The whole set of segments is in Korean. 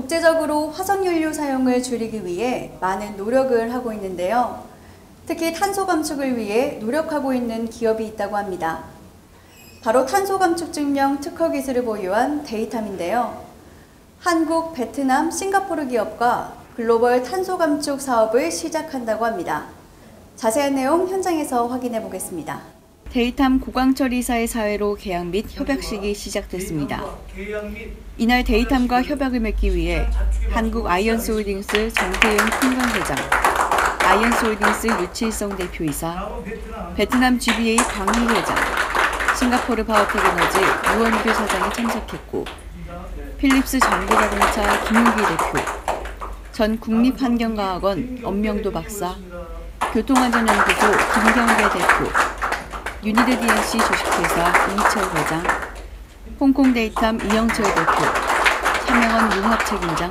국제적으로 화석연료 사용을 줄이기 위해 많은 노력을 하고 있는데요. 특히 탄소 감축을 위해 노력하고 있는 기업이 있다고 합니다. 바로 탄소 감축 증명 특허 기술을 보유한 데이탐인데요. 한국, 베트남, 싱가포르 기업과 글로벌 탄소 감축 사업을 시작한다고 합니다. 자세한 내용 현장에서 확인해 보겠습니다. 데이탐 고광철이사의 사회로 계약 및 협약식이 시작됐습니다. 이날 데이탐과 협약을 맺기 위해 한국 아이언스홀딩스 정태용 총괄회장, 아이언스홀딩스 유칠성 대표이사, 베트남 GBA 광희 회장, 싱가포르 바오텍에너지 유원규 사장이 참석했고, 필립스 전기자동차 김용기 대표, 전 국립환경과학원 엄명도 박사, 교통안전연구소 김경배 대표, 유니드 DNC 주식회사 이철 회장, 홍콩 데이탐 이영철 대표, 차명원 융합책임장,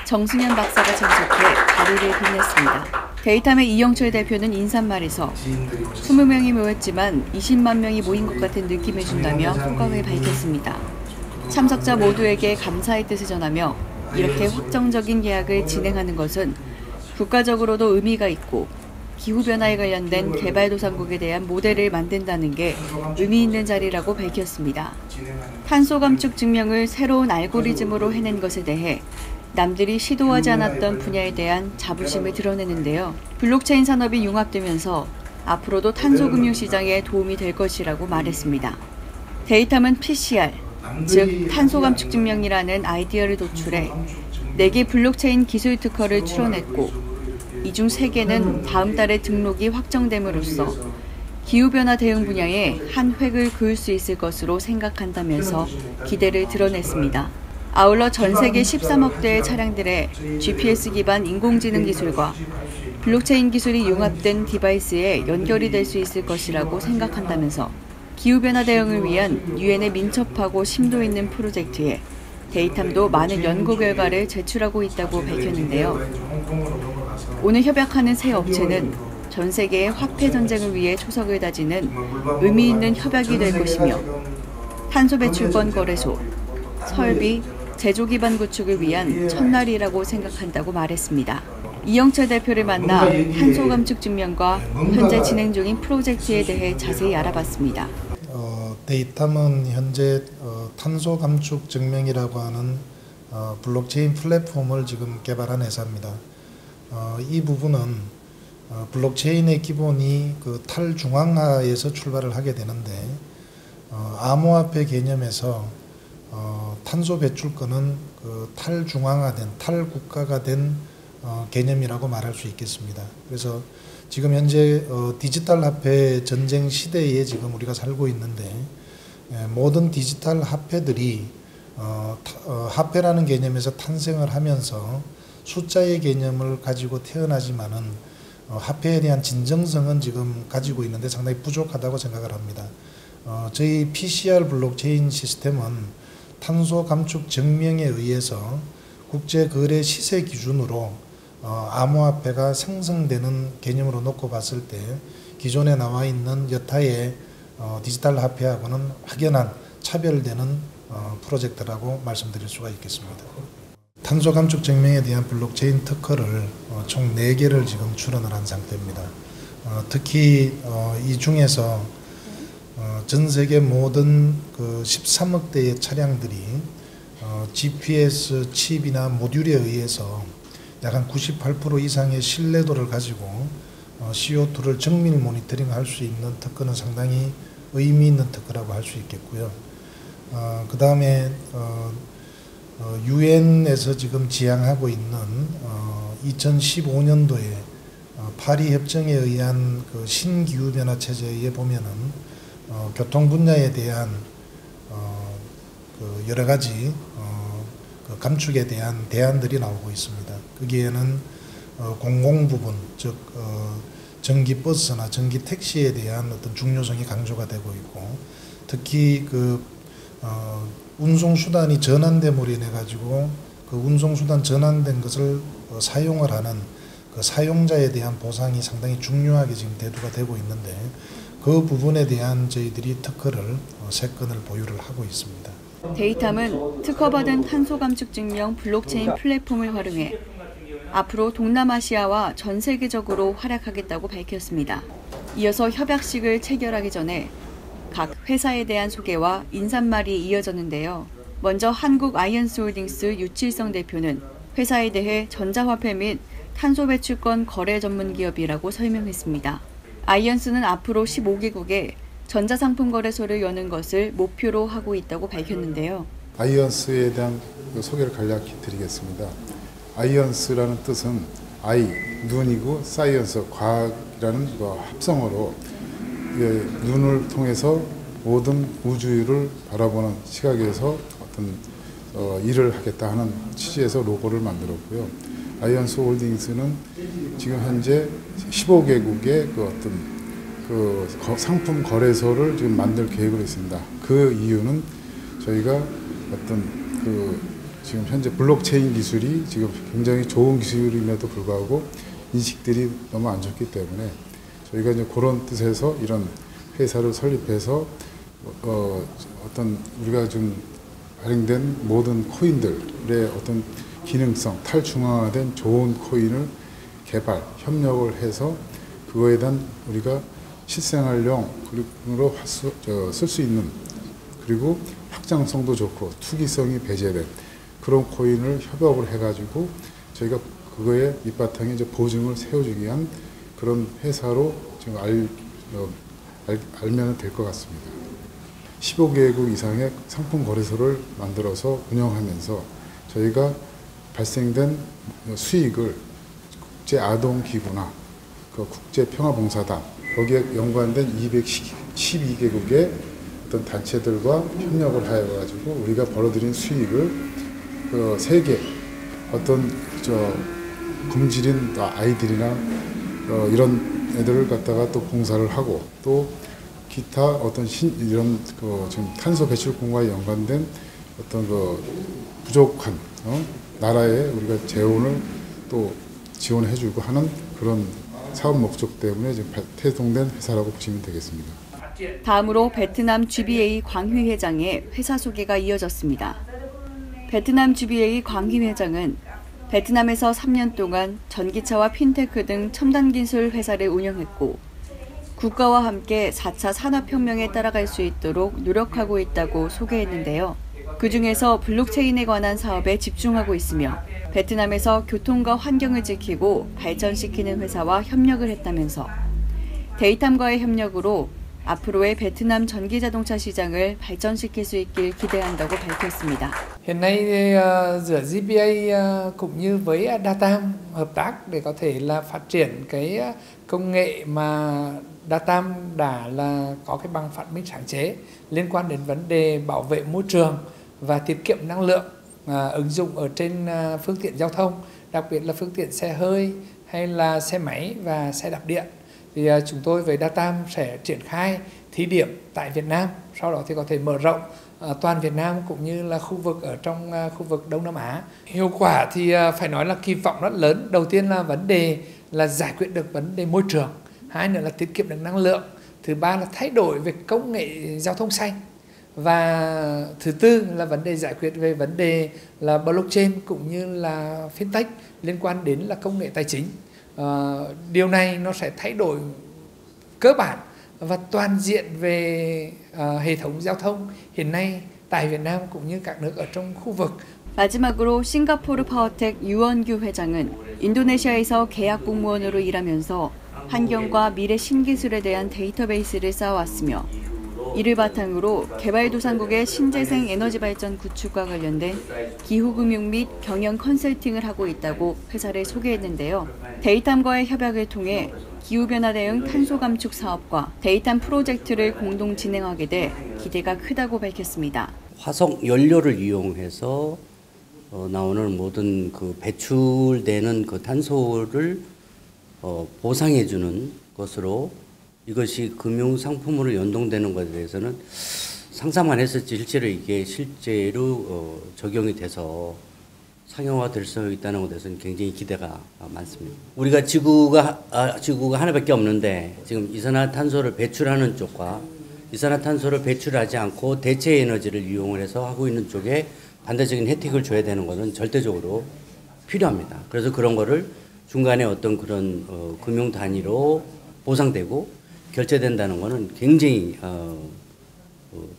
정승현 박사가 참석해 자리를 빛냈습니다. 데이탐의 이영철 대표는 인사말에서 20명이 모였지만 20만 명이 모인 것 같은 느낌을 준다며 소감을 밝혔습니다. 참석자 모두에게 감사의 뜻을 전하며 이렇게 확정적인 계약을 진행하는 것은 국가적으로도 의미가 있고 기후변화에 관련된 개발도상국에 대한 모델을 만든다는 게 의미 있는 자리라고 밝혔습니다. 탄소 감축 증명을 새로운 알고리즘으로 해낸 것에 대해 남들이 시도하지 않았던 분야에 대한 자부심을 드러내는데요. 블록체인 산업이 융합되면서 앞으로도 탄소 금융 시장에 도움이 될 것이라고 말했습니다. 데이탐은 PCR, 즉 탄소 감축 증명이라는 아이디어를 도출해 4개 블록체인 기술 특허를 출원했고 이 중 3개는 다음 달에 등록이 확정됨으로써 기후변화 대응 분야에 한 획을 그을 수 있을 것으로 생각한다면서 기대를 드러냈습니다. 아울러 전 세계 13억 대의 차량들의 GPS 기반 인공지능 기술과 블록체인 기술이 융합된 디바이스에 연결이 될 수 있을 것이라고 생각한다면서 기후변화 대응을 위한 유엔에 민첩하고 심도 있는 프로젝트에 데이탐도 많은 연구 결과를 제출하고 있다고 밝혔는데요. 오늘 협약하는 세 업체는 전 세계의 화폐 전쟁을 위해 초석을 다지는 의미 있는 협약이 될 것이며 탄소 배출권 거래소, 설비, 제조 기반 구축을 위한 첫날이라고 생각한다고 말했습니다. 이영철 대표를 만나 탄소 감축 증명과 현재 진행 중인 프로젝트에 대해 자세히 알아봤습니다. 데이탐은 현재 탄소 감축 증명이라고 하는 블록체인 플랫폼을 지금 개발한 회사입니다. 이 부분은 블록체인의 기본이 그 탈중앙화에서 출발을 하게 되는데 암호화폐 개념에서 탄소 배출권은 그 탈중앙화된 탈국가가 된 개념이라고 말할 수 있겠습니다. 그래서 지금 현재 디지털 화폐 전쟁 시대에 지금 우리가 살고 있는데 모든 디지털 화폐들이 화폐라는 개념에서 탄생을 하면서 숫자의 개념을 가지고 태어나지만은 화폐에 대한 진정성은 지금 가지고 있는데 상당히 부족하다고 생각을 합니다. 저희 PCR 블록체인 시스템은 탄소 감축 증명에 의해서 국제 거래 시세 기준으로 암호화폐가 생성되는 개념으로 놓고 봤을 때 기존에 나와 있는 여타의 디지털 화폐하고는 확연한 차별되는 프로젝트라고 말씀드릴 수가 있겠습니다. 탄소 감축 증명에 대한 블록체인 특허를 총 4개를 지금 출원을 한 상태입니다. 특히 이 중에서 전 세계 모든 그 13억 대의 차량들이 GPS 칩이나 모듈에 의해서 약 한 98% 이상의 신뢰도를 가지고 CO2를 정밀 모니터링 할 수 있는 특허는 상당히 의미 있는 특허라고 할 수 있겠고요. 그 다음에 유엔에서 지금 지향하고 있는 2015년도에 파리 협정에 의한 그 신기후변화 체제에 보면은 교통 분야에 대한 그 여러 가지 그 감축에 대한 대안들이 나오고 있습니다. 거기에는 공공 부분, 즉 전기 버스나 전기 택시에 대한 어떤 중요성이 강조가 되고 있고, 특히 그 운송 수단이 전환됨으로 인해 가지고 그 운송 수단 전환된 것을 사용을 하는 그 사용자에 대한 보상이 상당히 중요하게 지금 대두가 되고 있는데, 그 부분에 대한 저희들이 특허를 3건을 보유를 하고 있습니다. 데이탐은 특허받은 탄소 감축 증명 블록체인 플랫폼을 활용해 앞으로 동남아시아와 전 세계적으로 활약하겠다고 밝혔습니다. 이어서 협약식을 체결하기 전에 각 회사에 대한 소개와 인사말이 이어졌는데요. 먼저 한국 아이언스홀딩스 유칠성 대표는 회사에 대해 전자화폐 및 탄소 배출권 거래 전문 기업이라고 설명했습니다. 아이언스는 앞으로 15개국에 전자상품 거래소를 여는 것을 목표로 하고 있다고 밝혔는데요. 아이언스에 대한 소개를 간략히 드리겠습니다. 아이언스라는 뜻은 아이, 눈이고 사이언스, 과학이라는 합성어로 눈을 통해서 모든 우주를 바라보는 시각에서 어떤 일을 하겠다 하는 취지에서 로고를 만들었고요. 아이언스 홀딩스는 지금 현재 15개국의 상품 거래소를 지금 만들 계획으로 있습니다. 그 이유는 저희가 지금 현재 블록체인 기술이 지금 굉장히 좋은 기술임에도 불구하고 인식들이 너무 안 좋기 때문에 저희가 이제 그런 뜻에서 이런 회사를 설립해서 우리가 좀 발행된 모든 코인들의 어떤 기능성, 탈중앙화된 좋은 코인을 개발, 협력을 해서 그거에 대한 우리가 실생활용으로 쓸 수 있는, 그리고 확장성도 좋고 투기성이 배제된 그런 코인을 협업을 해가지고 저희가 그거에 밑바탕에 이제 보증을 세워주기 위한 그런 회사로 지금 알면 될 것 같습니다. 15개국 이상의 상품 거래소를 만들어서 운영하면서 저희가 발생된 수익을 국제아동기구나 국제평화봉사단 거기에 연관된 212개국의 어떤 단체들과 협력을 하여가지고 우리가 벌어들인 수익을 세계 어떤 굶주린 아이들이나 이런 애들을 갖다가 또 봉사를 하고 또 기타 어떤 이런 지금 탄소 배출권과 연관된 어떤 부족한 나라에 우리가 재원을 또 지원해주고 하는 그런 사업 목적 때문에 지금 태동된 회사라고 보시면 되겠습니다. 다음으로 베트남 GBA 광휘 회장의 회사 소개가 이어졌습니다. 베트남 GBA 광휘 회장은 베트남에서 3년 동안 전기차와 핀테크 등 첨단 기술 회사를 운영했고 국가와 함께 4차 산업혁명에 따라갈 수 있도록 노력하고 있다고 소개했는데요. 그중에서 블록체인에 관한 사업에 집중하고 있으며 베트남에서 교통과 환경을 지키고 발전시키는 회사와 협력을 했다면서 데이탐과의 협력으로 앞으로의 베트남 전기자동차 시장을 발전시킬 수 있길 기대한다고 밝혔습니다. Hiện nay giữa GPA cũng như với Datam hợp tác để có thể là phát triển cái công nghệ mà Datam đã là có cái bằng phát minh sáng chế liên quan đến vấn đề bảo vệ môi trường và tiết kiệm năng lượng ứng dụng ở trên phương tiện giao thông, đặc biệt là phương tiện xe hơi hay là xe máy và xe đạp điện. Thì chúng tôi với Datam sẽ triển khai thí điểm tại Việt Nam, sau đó thì có thể mở rộng toàn Việt Nam cũng như là khu vực ở trong khu vực Đông Nam Á. Hiệu quả thì phải nói là kỳ vọng rất lớn. Đầu tiên là vấn đề là giải quyết được vấn đề môi trường, hai nữa là tiết kiệm được năng lượng, thứ ba là thay đổi về công nghệ giao thông xanh, và thứ tư là vấn đề giải quyết về vấn đề là blockchain cũng như là fintech liên quan đến là công nghệ tài chính. Điều này nó sẽ thay đổi cơ bản và toàn diện về hệ thống giao thông hiện nay tại Việt Nam cũng như các nước ở trong khu vực. 마지막으로 싱가포르 파워텍 유원규 회장은 인도네시아에서 계약 공무원으로 일하면서 환경과 미래 신기술에 대한 데이터베이스를 쌓아왔으며 이를 바탕으로 개발도상국의 신재생 에너지 발전 구축과 관련된 기후금융 및 경영 컨설팅을 하고 있다고 회사를 소개했는데요. 데이탐과의 협약을 통해 기후변화 대응 탄소 감축 사업과 데이탐 프로젝트를 공동 진행하게 돼 기대가 크다고 밝혔습니다. 화석 연료를 이용해서 나오는 모든 그 배출되는 그 탄소를 보상해주는 것으로 이것이 금융 상품으로 연동되는 것에 대해서는 상상만 했었지 실제로 적용이 돼서 상용화될 수 있다는 것에 대해서는 굉장히 기대가 많습니다. 우리가 지구가 하나밖에 없는데 지금 이산화탄소를 배출하는 쪽과 이산화탄소를 배출하지 않고 대체 에너지를 이용을 해서 하고 있는 쪽에 반대적인 혜택을 줘야 되는 것은 절대적으로 필요합니다. 그래서 그런 거를 중간에 어떤 그런 금융 단위로 보상되고 결제된다는 것은 굉장히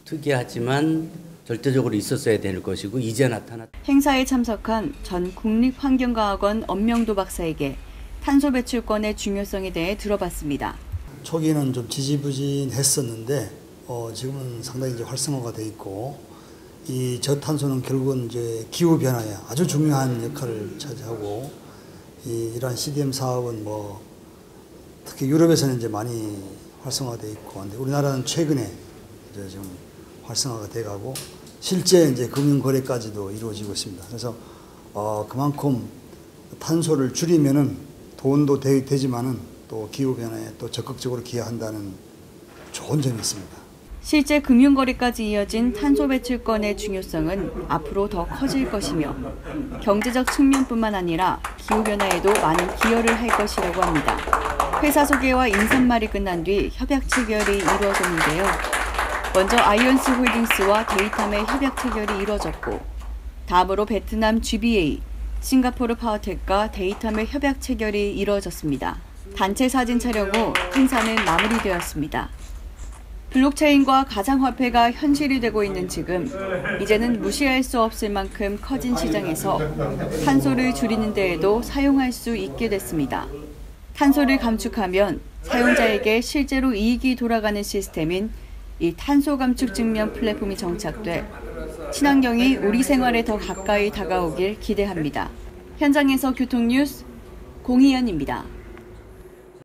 특이하지만 절대적으로 있었어야 될 것이고 이제 나타났다. 행사에 참석한 전 국립환경과학원 엄명도 박사에게 탄소 배출권의 중요성에 대해 들어봤습니다. 초기는 좀 지지부진했었는데 지금은 상당히 이제 활성화가 돼 있고 이 저탄소는 결국은 이제 기후 변화에 아주 중요한 역할을 차지하고 이러한 CDM 사업은 뭐 특히 유럽에서는 이제 많이 활성화돼 있고 근데 우리나라는 최근에 이제 지금 활성화가 돼가고 실제 이제 금융 거래까지도 이루어지고 있습니다. 그래서 그만큼 탄소를 줄이면은 돈도 되지만은 또 기후 변화에 또 적극적으로 기여한다는 좋은 점이 있습니다. 실제 금융거래까지 이어진 탄소 배출권의 중요성은 앞으로 더 커질 것이며 경제적 측면뿐만 아니라 기후변화에도 많은 기여를 할 것이라고 합니다. 회사 소개와 인사말이 끝난 뒤 협약 체결이 이루어졌는데요. 먼저 아이언스 홀딩스와 데이탐의 협약 체결이 이루어졌고 다음으로 베트남 GBA, 싱가포르 파워텍과 데이탐의 협약 체결이 이루어졌습니다. 단체 사진 촬영 후 행사는 마무리되었습니다. 블록체인과 가상화폐가 현실이 되고 있는 지금 이제는 무시할 수 없을 만큼 커진 시장에서 탄소를 줄이는 데에도 사용할 수 있게 됐습니다. 탄소를 감축하면 사용자에게 실제로 이익이 돌아가는 시스템인 이 탄소 감축 증명 플랫폼이 정착돼 친환경이 우리 생활에 더 가까이 다가오길 기대합니다. 현장에서 교통뉴스 공희연입니다.